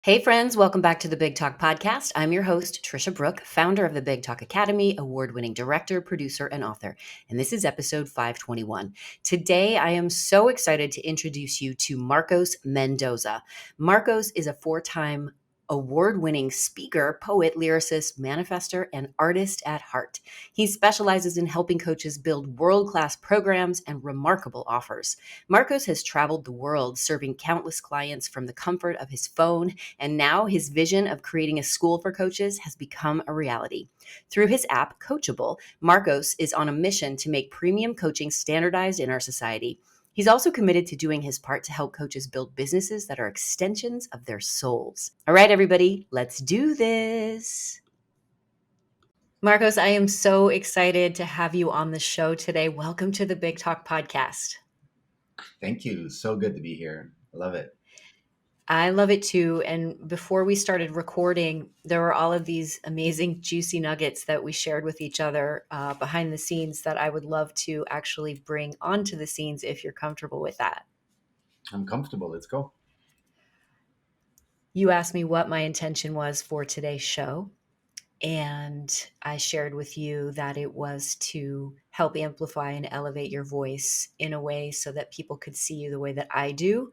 Hey friends, welcome back to the Big Talk Podcast. I'm your host, Tricia Brouk, founder of the Big Talk Academy, award-winning director, producer, and author. And this is episode 521. Today, I am so excited to introduce you to Marcos Mendoza. Marcos is a four-time award-winning speaker, poet, lyricist, manifester, and artist at heart. He specializes in helping coaches build world-class programs and remarkable offers. Marcos has traveled the world serving countless clients from the comfort of his phone, and now his vision of creating a school for coaches has become a reality. Through his app, Coachable, Marcos is on a mission to make premium coaching standardized in our society. He's also committed to doing his part to help coaches build businesses that are extensions of their souls. All right, everybody, let's do this. Marcos, I am so excited to have you on the show today. Welcome to the Big Talk Podcast. Thank you. So good to be here. I love it. I love it too. And before we started recording, there were all of these amazing, juicy nuggets that we shared with each other behind the scenes that I would love to actually bring onto the scenes if you're comfortable with that. I'm comfortable. Let's go. You asked me what my intention was for today's show. And I shared with you that it was to help amplify and elevate your voice in a way so that people could see you the way that I do,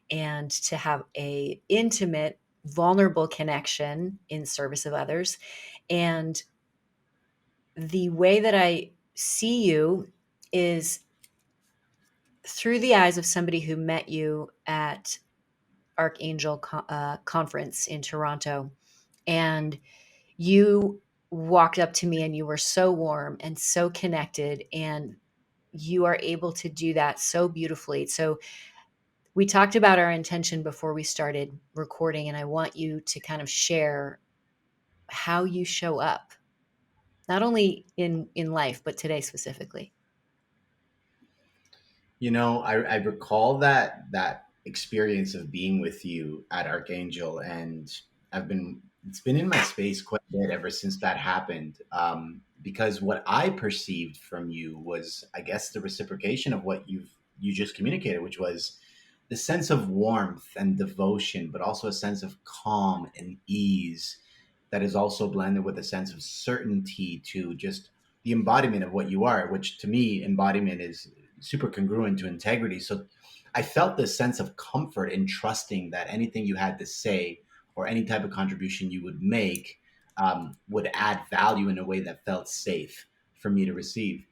and to have a intimate, vulnerable connection in service of others. And the way that I see you is through the eyes of somebody who met you at Archangel conference in Toronto. And you walked up to me and you were so warm and so connected, and you are able to do that so beautifully. So we talked about our intention before we started recording, and I want you to kind of share how you show up, not only in life, but today specifically. I recall that experience of being with you at Archangel, and it's been in my space quite a bit ever since that happened. Because what I perceived from you was, I guess, the reciprocation of what you just communicated, which was the sense of warmth and devotion, but also a sense of calm and ease that is also blended with a sense of certainty to just the embodiment of what you are, which to me, embodiment is super congruent to integrity. So I felt this sense of comfort in trusting that anything you had to say or any type of contribution you would make would add value in a way that felt safe for me to receive.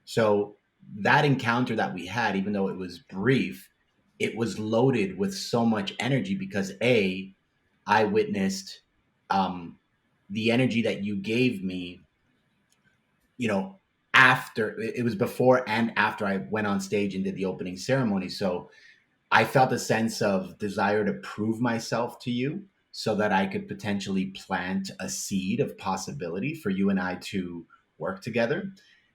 So that encounter that we had, even though it was brief, it was loaded with so much energy because I witnessed um, the energy that you gave me, you know, after it was before and after I went on stage and did the opening ceremony. So I felt a sense of desire to prove myself to you so that I could potentially plant a seed of possibility for you and I to work together.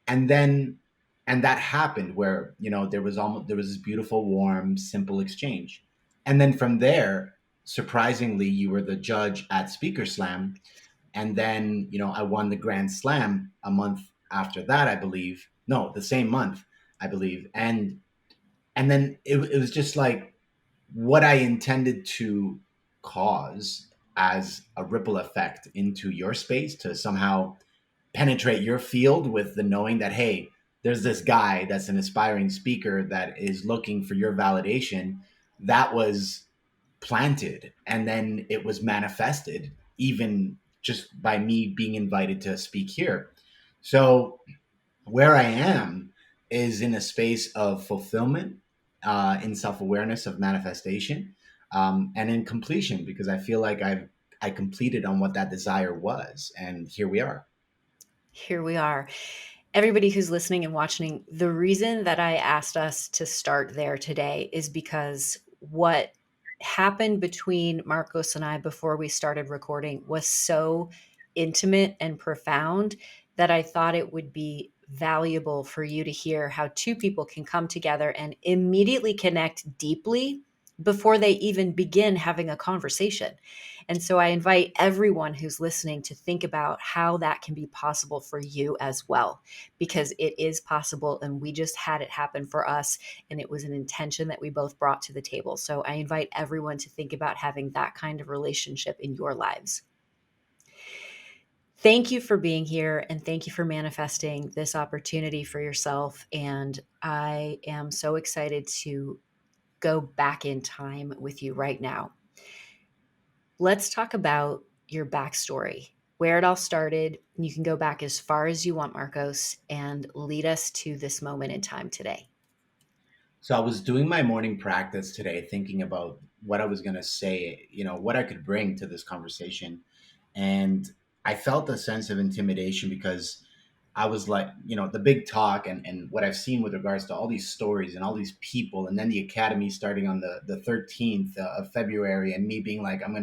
And then and that happened where, there was this beautiful, warm, simple exchange. And then from there, surprisingly, you were the judge at Speaker Slam. And then, I won the Grand Slam a month after that, I believe. No, the same month, I believe. And then it was just like what I intended to cause as a ripple effect into your space to somehow penetrate your field with the knowing that, hey, there's this guy that's an aspiring speaker that is looking for your validation. That was planted and then it was manifested, even just by me being invited to speak here. So where I am is in a space of fulfillment, in self-awareness of manifestation, and in completion, because I feel like I completed on what that desire was, and here we are. Here we are. Everybody who's listening and watching, the reason that I asked us to start there today is because what happened between Marcos and I before we started recording was so intimate and profound that I thought it would be valuable for you to hear how two people can come together and immediately connect deeply before they even begin having a conversation. And so I invite everyone who's listening to think about how that can be possible for you as well, because it is possible. And we just had it happen for us. And it was an intention that we both brought to the table. So I invite everyone to think about having that kind of relationship in your lives. Thank you for being here and thank you for manifesting this opportunity for yourself. And I am so excited to go back in time with you right now. Let's talk about your backstory, where it all started. You can go back as far as you want, Marcos, and lead us to this moment in time today. So I was doing my morning practice today, thinking about what I was going to say, what I could bring to this conversation. And I felt a sense of intimidation because I was like, the big talk and what I've seen with regards to all these stories and all these people, and then the academy starting on the 13th of February, and me being like, I'm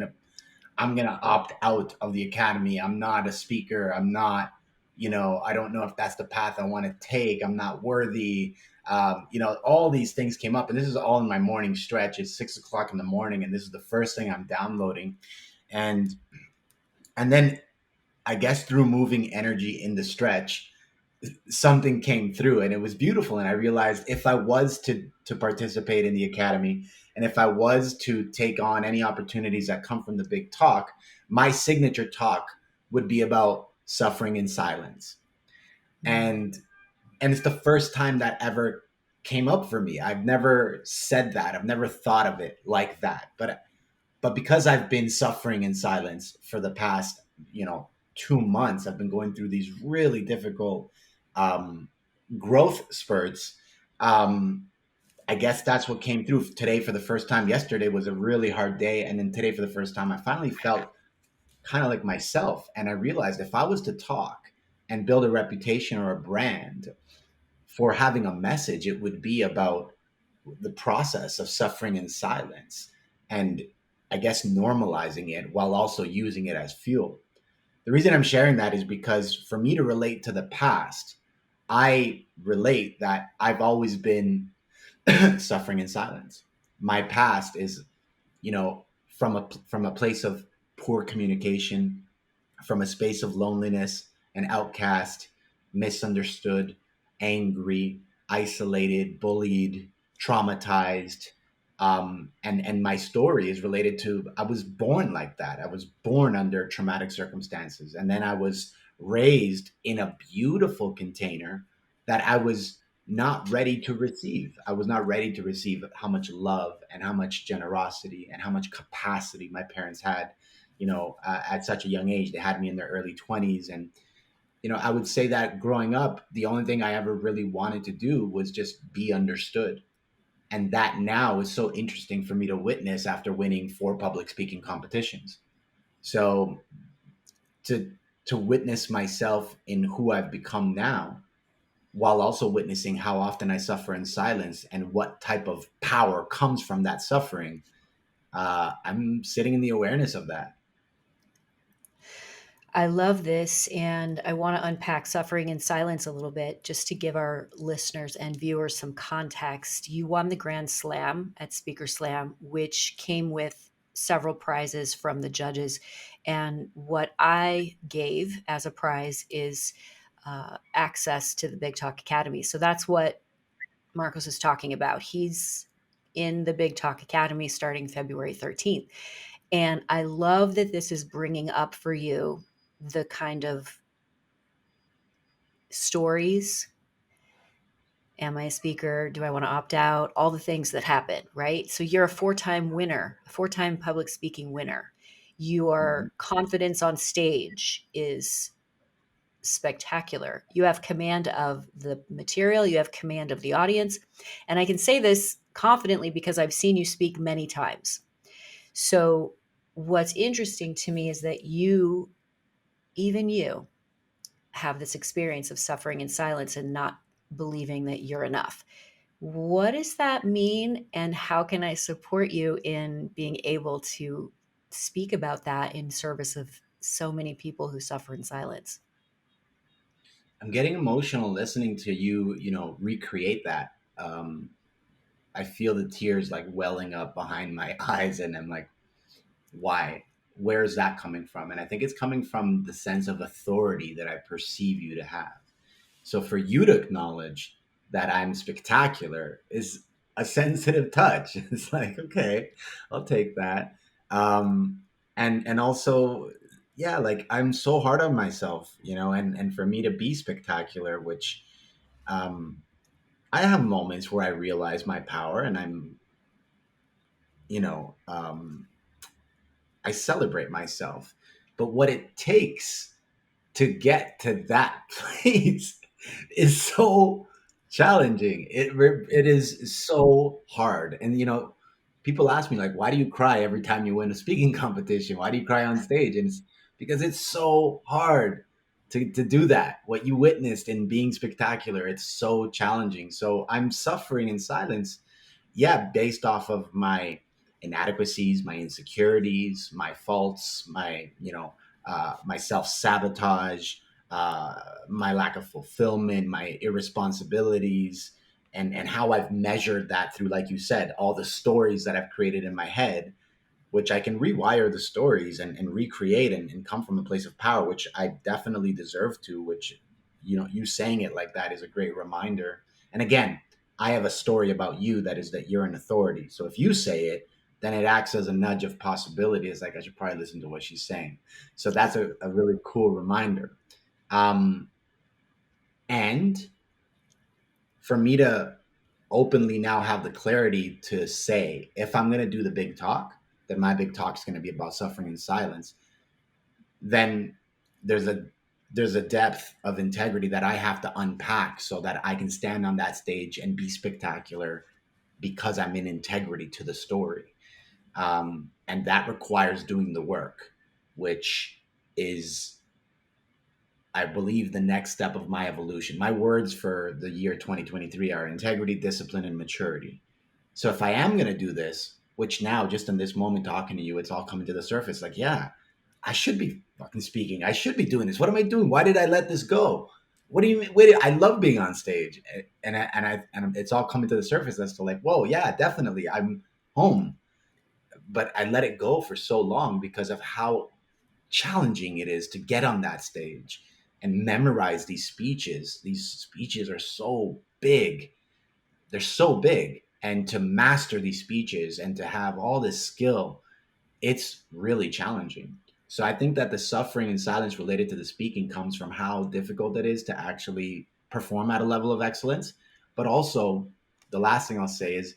gonna opt out of the academy. I'm not a speaker. I'm not, I don't know if that's the path I want to take. I'm not worthy. All these things came up, and this is all in my morning stretch. It's 6 o'clock in the morning, and this is the first thing I'm downloading, and then I guess through moving energy in the stretch, something came through and it was beautiful. And I realized if I was to participate in the academy, and if I was to take on any opportunities that come from the big talk, my signature talk would be about suffering in silence. And it's the first time that ever came up for me. I've never said that. I've never thought of it like that. But because I've been suffering in silence for the past, 2 months, I've been going through these really difficult um, growth spurts. Um, I guess that's what came through today for the first time. Yesterday was a really hard day. And then today, for the first time, I finally felt kind of like myself. And I realized if I was to talk and build a reputation or a brand for having a message, it would be about the process of suffering in silence, and I guess normalizing it while also using it as fuel. The reason I'm sharing that is because for me to relate to the past, I relate that I've always been suffering in silence. My past is, from a place of poor communication, from a space of loneliness and outcast, misunderstood, angry, isolated, bullied, traumatized. And my story is related to I was born like that. I was born under traumatic circumstances. And then I was raised in a beautiful container that I was not ready to receive. I was not ready to receive how much love and how much generosity and how much capacity my parents had, at such a young age. They had me in their early 20s. And, I would say that growing up, the only thing I ever really wanted to do was just be understood. And that now is so interesting for me to witness after winning 4 public speaking competitions. So to, to witness myself in who I've become now, while also witnessing how often I suffer in silence and what type of power comes from that suffering, I'm sitting in the awareness of that. I love this, and I want to unpack suffering in silence a little bit just to give our listeners and viewers some context. You won the Grand Slam at Speaker Slam, which came with several prizes from the judges. And what I gave as a prize is access to the Big Talk Academy. So that's what Marcos is talking about. He's in the Big Talk Academy starting February 13th. And I love that this is bringing up for you the kind of stories. Am I a speaker? Do I want to opt out? All the things that happen, right? So you're a four-time winner, a four-time public speaking winner. Mhm. Your confidence on stage is spectacular. You have command of the material, you have command of the audience. And I can say this confidently because I've seen you speak many times. So what's interesting to me is that you, even you, have this experience of suffering in silence and not believing that you're enough. What does that mean? And how can I support you in being able to speak about that in service of so many people who suffer in silence? I'm getting emotional listening to you, recreate that. I feel the tears like welling up behind my eyes, and I'm like, why? Where is that coming from? And I think it's coming from the sense of authority that I perceive you to have. So for you to acknowledge that I'm spectacular is a sensitive touch. It's like, okay, I'll take that. Um, and also, yeah, like I'm so hard on myself, and for me to be spectacular, which um, I have moments where I realize my power, and you know, um, I celebrate myself. But what it takes to get to that place is so challenging. It is so hard. And people ask me like, why do you cry every time you win a speaking competition? Why do you cry on stage? And it's because it's so hard to do that. What you witnessed in being spectacular, it's so challenging. So I'm suffering in silence, yeah, based off of my inadequacies, my insecurities, my faults, my self sabotage, my lack of fulfillment, my irresponsibilities, and how I've measured that through, like you said, all the stories that I've created in my head, which I can rewire the stories and recreate and come from a place of power, which I definitely deserve to, which, you saying it like that is a great reminder. And again, I have a story about you that is that you're an authority. So if you say it, then it acts as a nudge of possibility. It's like, I should probably listen to what she's saying. So that's a really cool reminder. Um, and for me to openly now have the clarity to say, if I'm going to do the big talk, then my big talk is going to be about suffering in silence, then there's a there's a depth of integrity that I have to unpack so that I can stand on that stage and be spectacular because I'm in integrity to the story. And that requires doing the work, which is, I believe, the next step of my evolution. My words for the year 2023 are integrity, discipline, and maturity. So if I am going to do this, which now, just in this moment talking to you, it's all coming to the surface. Like, yeah, I should be fucking speaking. I should be doing this. What am I doing? Why did I let this go? What do you mean? Wait, I love being on stage, and it's all coming to the surface as to like, whoa, yeah, definitely, I'm home. But I let it go for so long because of how challenging it is to get on that stage and memorize these speeches. These speeches are so big. They're so big. And to master these speeches and to have all this skill, it's really challenging. So I think that the suffering and silence related to the speaking comes from how difficult it is to actually perform at a level of excellence. But also, the last thing I'll say is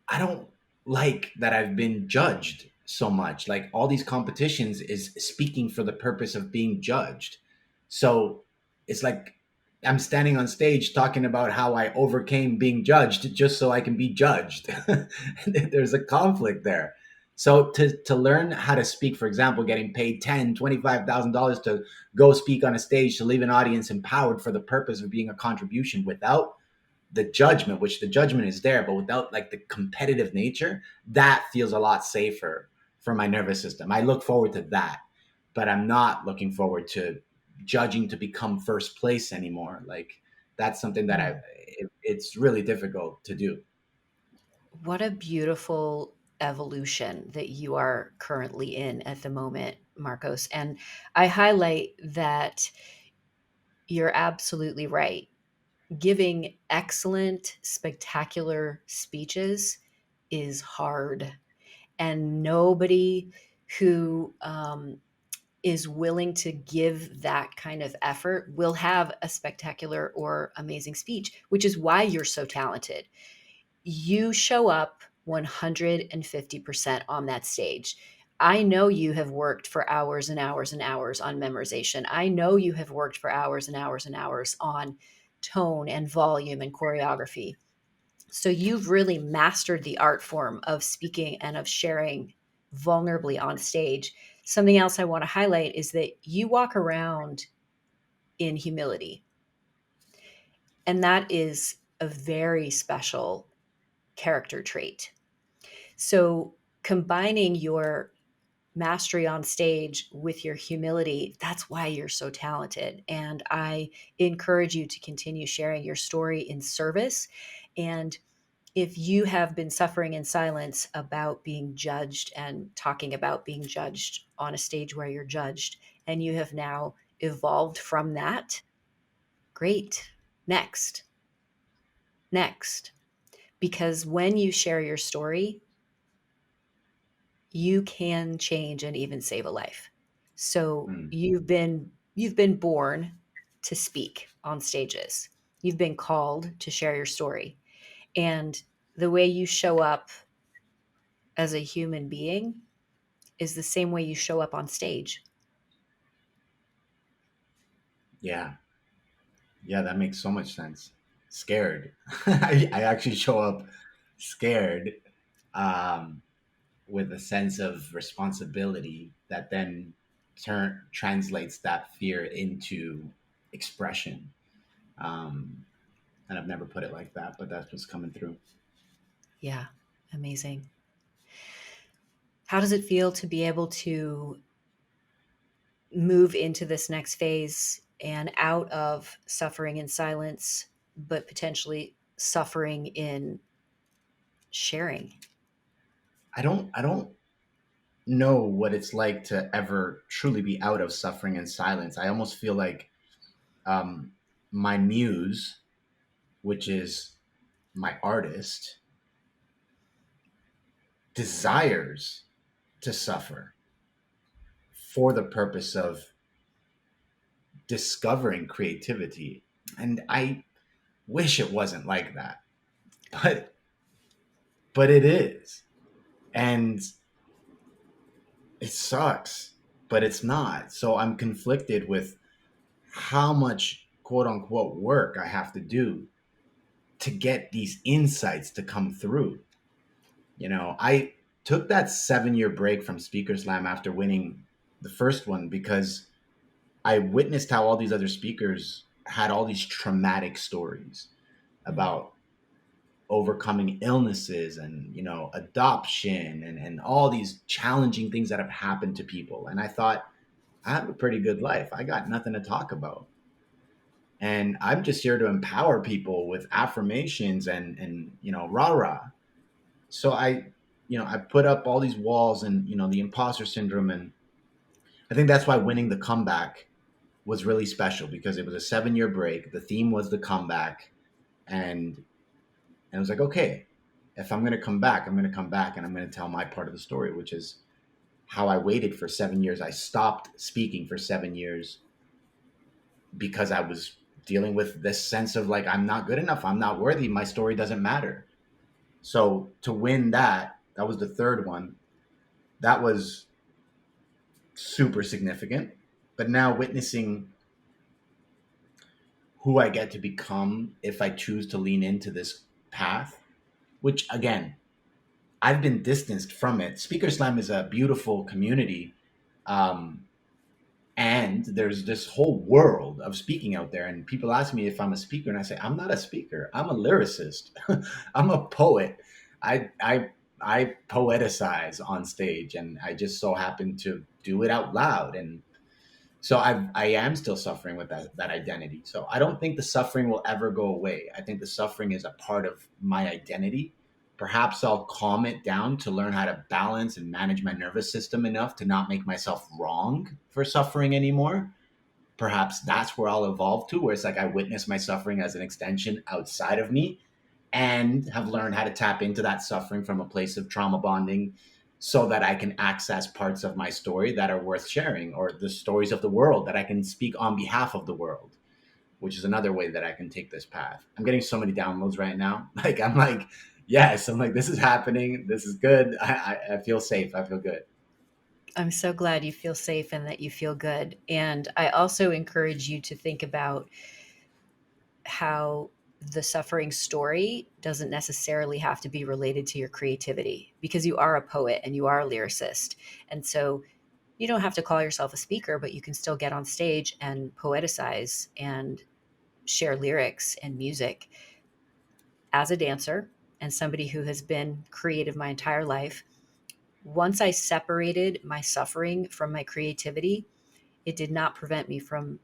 I don't like that I've been judged so much. Like all these competitions is speaking for the purpose of being judged. So it's like I'm standing on stage talking about how I overcame being judged just so I can be judged. There's a conflict there. So to learn how to speak, for example, getting paid $25,000 to go speak on a stage to leave an audience empowered for the purpose of being a contribution without the judgment, which the judgment is there, but without like the competitive nature, that feels a lot safer for my nervous system. I look forward to that, but I'm not looking forward to judging to become first place anymore. Like that's something that it's really difficult to do. What a beautiful evolution that you are currently in at the moment, Marcos. And I highlight that you're absolutely right. Giving excellent, spectacular speeches is hard. And nobody who is willing to give that kind of effort will have a spectacular or amazing speech, which is why you're so talented. You show up 150% on that stage. I know you have worked for hours and hours and hours on memorization. I know you have worked for hours and hours and hours on tone and volume and choreography. So you've really mastered the art form of speaking and of sharing vulnerably on stage. Something else I want to highlight is that you walk around in humility. And that is a very special character trait. So combining your mastery on stage with your humility, that's why you're so talented. And I encourage you to continue sharing your story in service And if you have been suffering in silence about being judged and talking about being judged on a stage where you're judged, and you have now evolved from that, great. Next, next. Because when you share your story, you can change and even save a life. So Mm. you've been born to speak on stages. You've been called to share your story. And the way you show up as a human being is the same way you show up on stage. Yeah. Yeah, that makes so much sense. Scared. I actually show up scared, um, with a sense of responsibility that then translates that fear into expression. Um, and I've never put it like that, but that's what's coming through. Yeah, amazing. How does it feel to be able to move into this next phase and out of suffering in silence, but potentially suffering in sharing? I don't know what it's like to ever truly be out of suffering and silence. I almost feel like, um, my muse, which is my artist, desires to suffer for the purpose of discovering creativity. And I wish it wasn't like that, but it is. And it sucks, but it's not. So I'm conflicted with how much quote unquote work I have to do to get these insights to come through. I took that 7-year break from Speaker Slam after winning the first one because I witnessed how all these other speakers had all these traumatic stories Mm, about overcoming illnesses and adoption and all these challenging things that have happened to people. And I thought, I have a pretty good life. I got nothing to talk about. And I'm just here to empower people with affirmations and rah rah. So I put up all these walls and the imposter syndrome. And I think that's why winning the comeback was really special, because it was a 7-year break. The theme was the comeback. And it was like, okay, if I'm going to come back, I'm going to come back and I'm going to tell my part of the story, which is how I waited for 7 years. I stopped speaking for 7 years because I was dealing with this sense of like, I'm not good enough. I'm not worthy. My story doesn't matter. So to win that was the third one. That was super significant. But now witnessing who I get to become if I choose to lean into this path, which again, I've been distanced from it. Speaker Slam is a beautiful community. Um, and there's this whole world of speaking out there. And people ask me if I'm a speaker, and I say, I'm not a speaker. I'm a lyricist. I'm a poet. I poeticize on stage, and I just so happen to do it out loud. And so I am still suffering with that identity. So I don't think the suffering will ever go away. I think the suffering is a part of my identity. Perhaps I'll calm it down to learn how to balance and manage my nervous system enough to not make myself wrong for suffering anymore. Perhaps that's where I'll evolve to, where it's like I witness my suffering as an extension outside of me and have learned how to tap into that suffering from a place of trauma bonding so that I can access parts of my story that are worth sharing, or the stories of the world that I can speak on behalf of the world, which is another way that I can take this path. I'm getting so many downloads right now. Like, I'm like, yes, I'm like, this is happening. This is good. I feel safe. I feel good. I'm so glad you feel safe and that you feel good. And I also encourage you to think about how the suffering story doesn't necessarily have to be related to your creativity, because you are a poet and you are a lyricist. And so you don't have to call yourself a speaker, but you can still get on stage and poeticize and share lyrics and music. As a dancer and somebody who has been creative my entire life, once I separated my suffering from my creativity, it did not prevent me from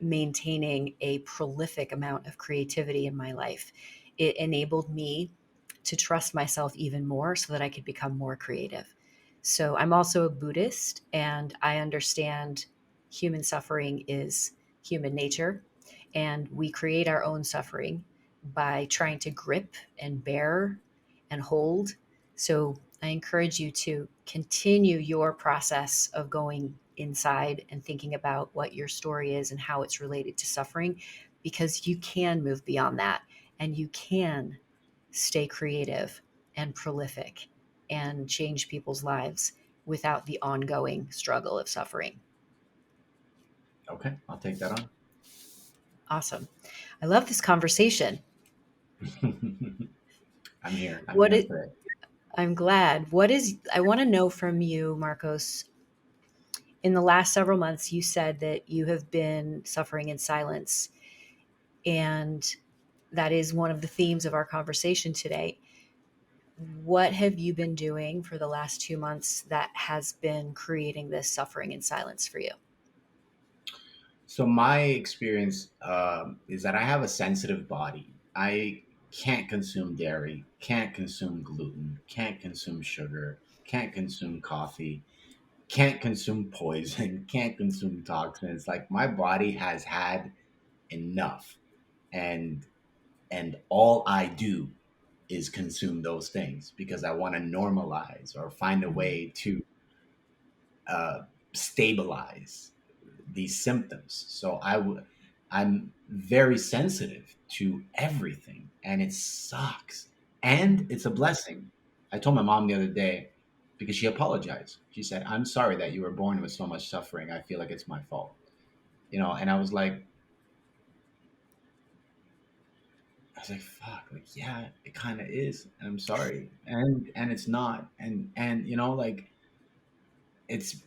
maintaining a prolific amount of creativity in my life. it enabled me to trust myself even more so that I could become more creative. So I'm also a Buddhist, and I understand human suffering is human nature, and we create our own suffering by trying to grip and bear and hold. So I encourage you to continue your process of going inside and thinking about what your story is and how it's related to suffering, because you can move beyond that and you can stay creative and prolific and change people's lives without the ongoing struggle of suffering. Okay, I'll take that on. Awesome. I love this conversation. I'm here. I'm What here it, for it. I'm glad. I want to know from you, Marcos, in the last several months, you said that you have been suffering in silence. And that is one of the themes of our conversation today. What have you been doing for the last 2 months that has been creating this suffering in silence for you? So my experience is that I have a sensitive body. I can't consume dairy, can't consume gluten, can't consume sugar, can't consume coffee, can't consume poison, can't consume toxins. Like my body has had enough, and all I do is consume those things because I want to normalize or find a Mhm. way to uh, stabilize these symptoms. So I'm very sensitive to everything, and it sucks. And Mhm. it's a blessing. I told my mom the other day because she apologized. She said, "I'm sorry that you were born with so much suffering. I feel like it's my fault." And I was like, "Fuck, like yeah, it kind of is. And I'm sorry." And it's not. And like it's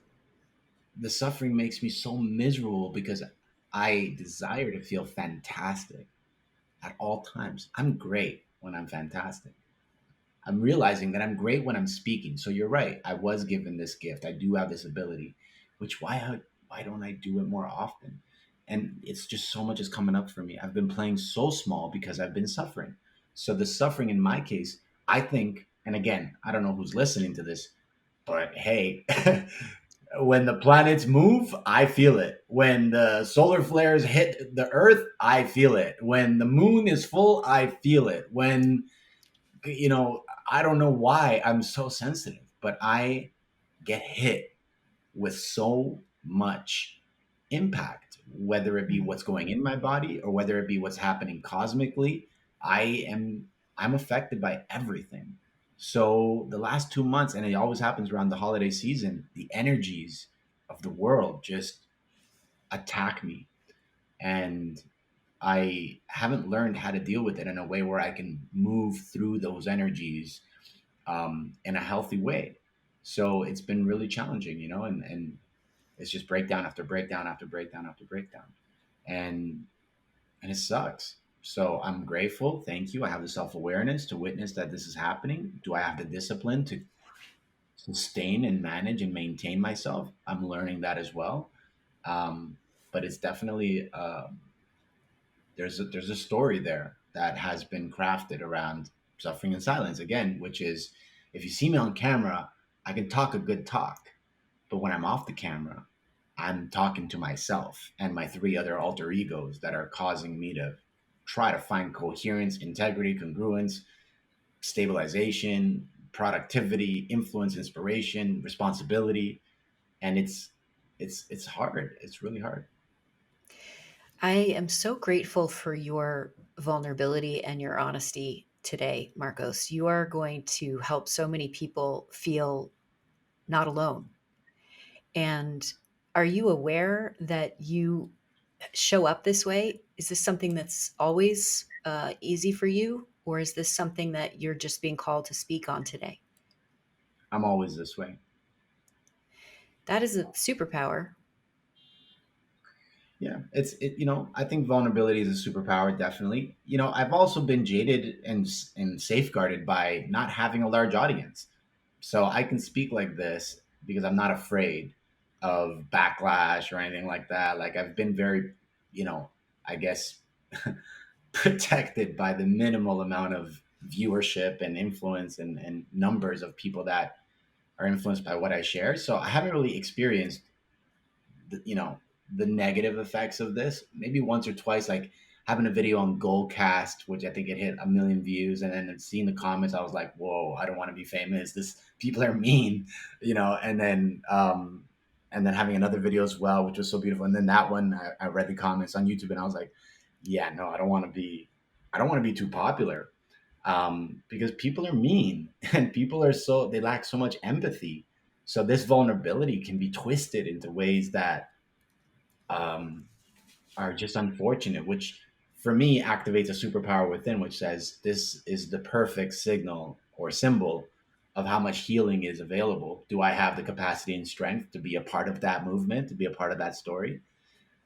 the suffering makes me so miserable because I desire to feel fantastic at all times. I'm great when I'm fantastic. I'm realizing that I'm great when I'm speaking. So you're right. I was given this gift. I do have this ability, which why don't I do it more often? And it's just so much is coming up for me. I've been playing so small because I've been suffering. So the suffering in my case, I think, and again, I don't know who's listening to this, but hey, when the planets move, I feel it. When the solar flares hit the earth, I feel it. When the moon is full, I feel it. When, I don't know why I'm so sensitive, but I get hit with so much impact, whether it be Mhm. what's going in my body or whether it be what's happening cosmically. I am I'm affected by everything. So the last 2 months, and it always happens around the holiday season, the energies of the world just attack me. And I haven't learned how to deal with it in a way where I can move through those energies in a healthy way. So it's been really challenging, and it's just breakdown after breakdown after breakdown after breakdown, and and it sucks. So I'm grateful. Thank you. I have the self awareness to witness that this is happening. Do I have the discipline to sustain and manage and maintain myself? I'm learning that as well. Um, but it's definitely there's a story there that has been crafted around suffering in silence again, which is if you see me on camera, I can talk a good talk. But when I'm off the camera, I'm talking to myself and my three other alter egos that are causing me to try to find coherence, integrity, congruence, stabilization, productivity, influence, inspiration, responsibility. And it's hard. It's really hard. I am so grateful for your vulnerability and your honesty today, Marcos. You are going to help so many people feel not alone. And are you aware that you show up this way? Is this something that's always easy for you? Or is this something that you're just being called to speak on today? I'm always this way. That is a superpower. Yeah, I think vulnerability is a superpower, definitely. I've also been jaded and safeguarded by not having a large audience. So I can speak like this because I'm not afraid of backlash or anything like that. Like I've been very, you know, I guess protected by the minimal amount of viewership and influence and numbers of people that are influenced by what I share. So I haven't really experienced the negative effects of this. Maybe once or twice, like having a video on Goldcast, which I think it hit 1 million views, and then seeing the comments, I was like, "Whoa, I don't want to be famous. This people are mean," and then having another video as well, which was so beautiful. And then that one, I read the comments on YouTube, and I was like, "Yeah, no, I don't want to be too popular." Because people are mean and people are they lack so much empathy. So this vulnerability can be twisted into ways that um, are just unfortunate, which for me activates a superpower within, which says this is the perfect signal or symbol of how much healing is available. Do I have the capacity and strength to be a part of that movement, to be a part of that story?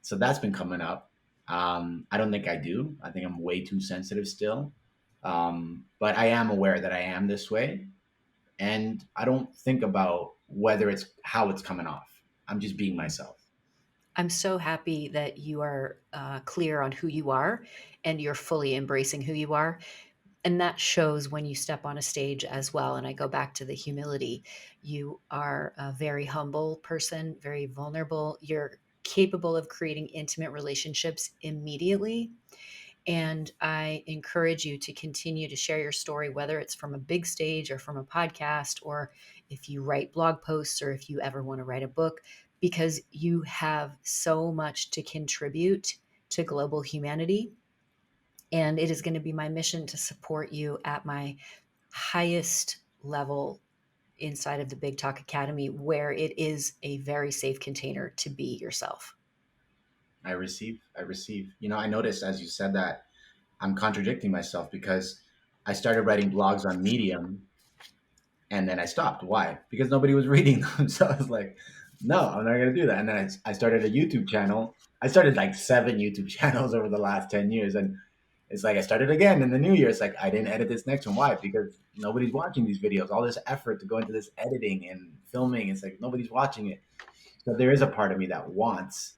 So that's been coming up. I don't think I do. I think I'm way too sensitive still. But I am aware that I am this way. And I don't think about whether it's how it's coming off. I'm just being myself. I'm so happy that you are clear on who you are and you're fully embracing who you are. And that shows when you step on a stage as well. And I go back to the humility. You are a very humble person, very vulnerable. You're capable of creating intimate relationships immediately. And I encourage you to continue to share your story, whether it's from a big stage or from a podcast, or if you write blog posts, or if you ever want to write a book, because you have so much to contribute to global humanity. And it is going to be my mission to support you at my highest level inside of the Big Talk Academy, where it is a very safe container to be yourself. I receive. I receive. I noticed as you said that I'm contradicting myself because I started writing blogs on Medium and then I stopped. Why? Because nobody was reading them. So I was like, no, I'm not going to do that. And then I started a YouTube channel. I started like 7 YouTube channels over the last 10 years. And it's like I started again in the new year. It's like I didn't edit this next one. Why? Because nobody's watching these videos. All this effort to go into this editing and filming. It's like nobody's watching it. So there is a part of me that wants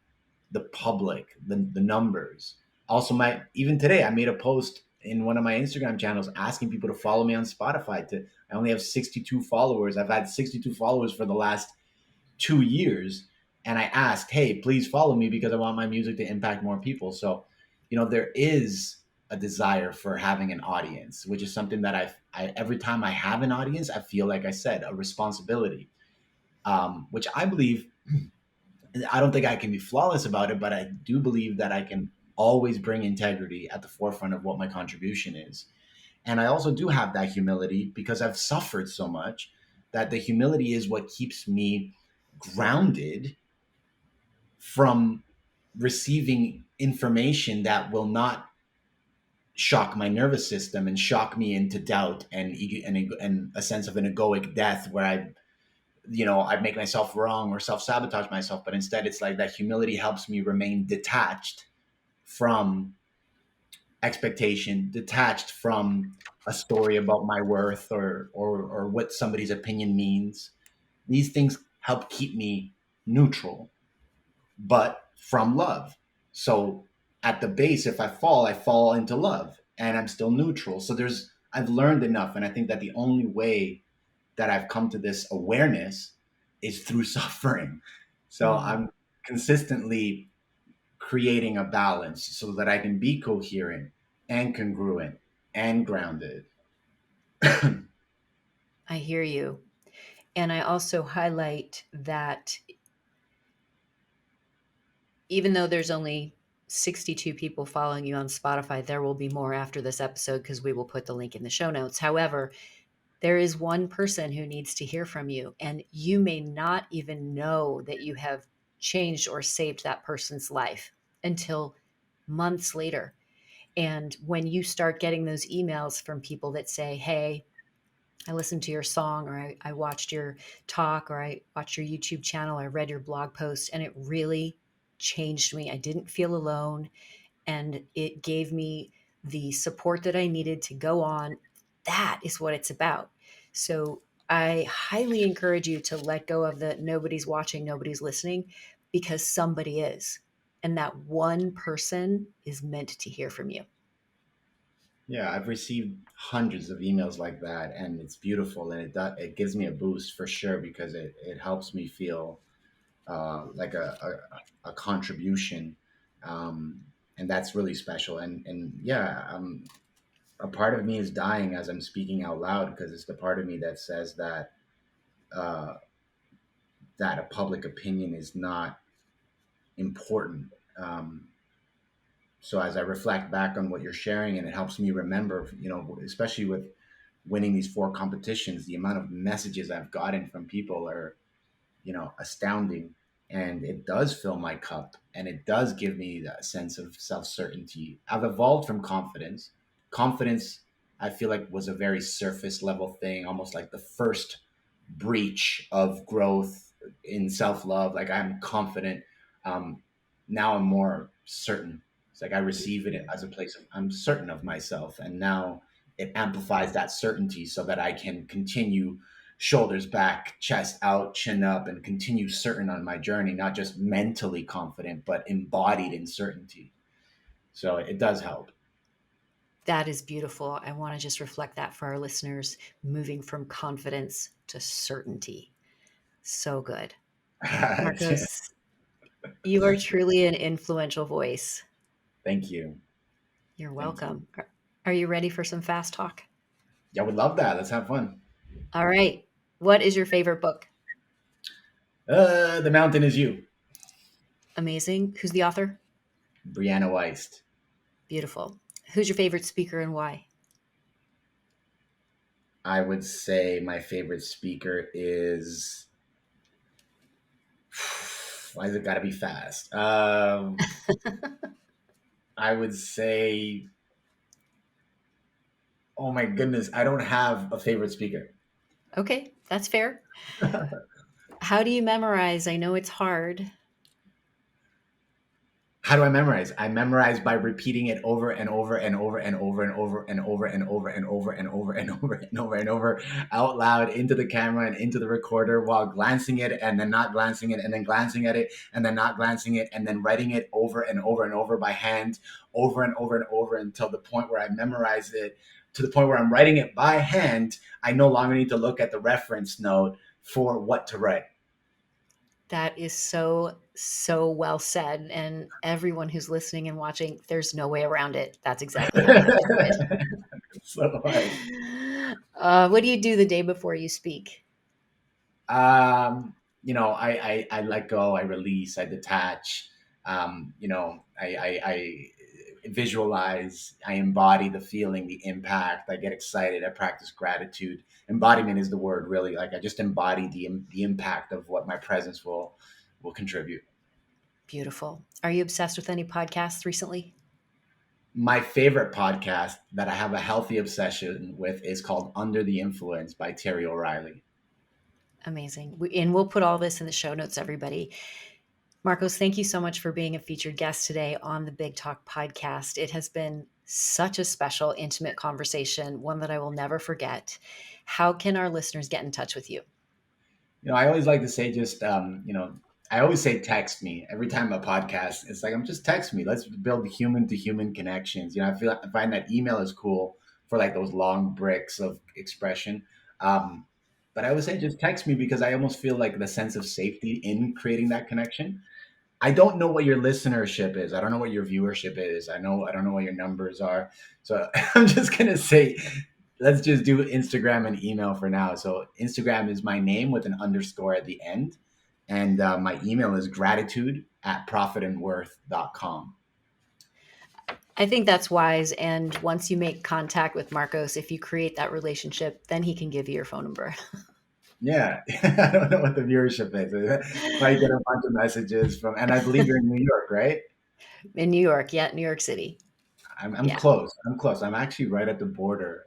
the public, the numbers. Also, even today, I made a post in one of my Instagram channels asking people to follow me on Spotify. I only have 62 followers. I've had 62 followers for the last 2 years, and I asked, "Hey, please follow me because I want my music to impact more people." So, there is a desire for having an audience, which is something that I every time I have an audience, I feel like I said a responsibility, which I believe I don't think I can be flawless about it, but I do believe that I can always bring integrity at the forefront of what my contribution is. And I also do have that humility because I've suffered so much that the humility is what keeps me grounded from receiving information that will not shock my nervous system and shock me into doubt and a sense of an egoic death where I make myself wrong or self sabotage myself, but instead it's like that humility helps me remain detached from expectation, detached from a story about my worth or what somebody's opinion means. These things help keep me neutral, but from love. So at the base, if I fall into love and I'm still neutral. So I've learned enough. And I think that the only way that I've come to this awareness is through suffering. So Mm. I'm consistently creating a balance so that I can be coherent and congruent and grounded. I hear you. And I also highlight that even though there's only 62 people following you on Spotify, there will be more after this episode because we will put the link in the show notes. However, there is one person who needs to hear from you, and you may not even know that you have changed or saved that person's life until months later. And when you start getting those emails from people that say, "Hey, I listened to your song," or I watched your talk, or I watched your YouTube channel, I read your blog post, and it really changed me. I didn't feel alone, and it gave me the support that I needed to go on. That is what it's about. So I highly encourage you to let go of the nobody's watching, nobody's listening, because somebody is. And that one person is meant to hear from you. Yeah, I've received hundreds of emails like that, and it's beautiful, and it gives me a boost for sure because it helps me feel like a contribution, um, and that's really special. And yeah, a part of me is dying as I'm speaking out loud because it's the part of me that says that uh, that a public opinion is not important. Um, so as I reflect back on what you're sharing, and it helps me remember, especially with winning these four competitions, the amount of messages I've gotten from people are, astounding. And it does fill my cup, and it does give me that sense of self-certainty. I've evolved from confidence. Confidence, I feel like, was a very surface level thing, almost like the first breach of growth in self-love. Like, I'm confident. um, Now I'm more certain. It's like I receive it as a place of I'm certain of myself, and now it amplifies that certainty so that I can continue shoulders back, chest out, chin up, and continue certain on my journey, not just mentally confident, but embodied in certainty. So it does help. That is beautiful. I want to just reflect that for our listeners, moving from confidence to certainty. So good. Marcos, you are truly an influential voice. Thank you. You're Thank you. welcome. Are you ready for some fast talk? Yeah, I would love that. Let's have fun. All right. What is your favorite book? The Mountain is You, Amazing. Who's the author? Brianna Weist. Beautiful. Who's your favorite speaker and why? I would say my favorite speaker is. Why has it got to be fast? I would say, oh my goodness, I don't have a favorite speaker. Okay, that's fair. How do you memorize? I know it's hard. How do I memorize? I memorize by repeating it over and over and over and over and over and over and over and over and over and over and over and over out loud into the camera and into the recorder while glancing it and then not glancing it and then glancing at it and then not glancing it and then writing it over and over and over by hand over and over and over until the point where I memorize it to the point where I'm writing it by hand. I no longer need to look at the reference note for what to write. That is so, so well said. And everyone who's listening and watching, there's no way around it. That's exactly how you do So hard. it. What do you do the day before you speak? I let go, I release, I detach. I visualize, I embody the feeling, the impact. I get excited. I practice gratitude. Embodiment is the word, really. Like, I just embody the impact of what my presence will contribute. Beautiful. Are you obsessed with any podcasts recently? My favorite podcast that I have a healthy obsession with is called Under the Influence by Terry O'Reilly. Amazing. And we'll put all this in the show notes, everybody. Marcos, thank you so much for being a featured guest today on the Big Talk podcast. It has been such a special, intimate conversation, one that I will never forget. How can our listeners get in touch with you? I always like to say just, I always say text me every time a podcast. It's like, I'm just text me. Let's build human to human connections. I find that email is cool for like those long bricks of expression. Um, but I always say just text me because I almost feel like the sense of safety in creating that connection. I don't know what your listenership is. I don't know what your viewership is. I don't know what your numbers are. So I'm just gonna say, let's just do Instagram and email for now. So Instagram is my name with an underscore at the end, and my email is gratitude@profitandworth.com. I think that's wise. And once you make contact with Marcos, if you create that relationship, then he can give you your phone number. Yeah, I don't know what the viewership is. If I get a bunch of messages from, and I believe you're in New York, right? In New York, yeah, New York City. I'm Yeah, close. I'm close. I'm actually right at the border,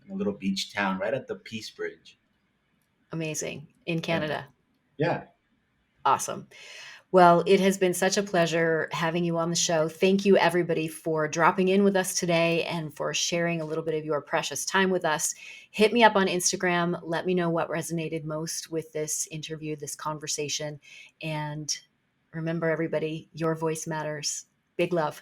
in a little beach town, right at the Peace Bridge. amazing. In Yeah. Canada. Yeah. Awesome. Well, it has been such a pleasure having you on the show. Thank you, everybody, for dropping in with us today and for sharing a little bit of your precious time with us. Hit me up on Instagram. Let me know what resonated most with this interview, this conversation. And remember, everybody, your voice matters. Big love.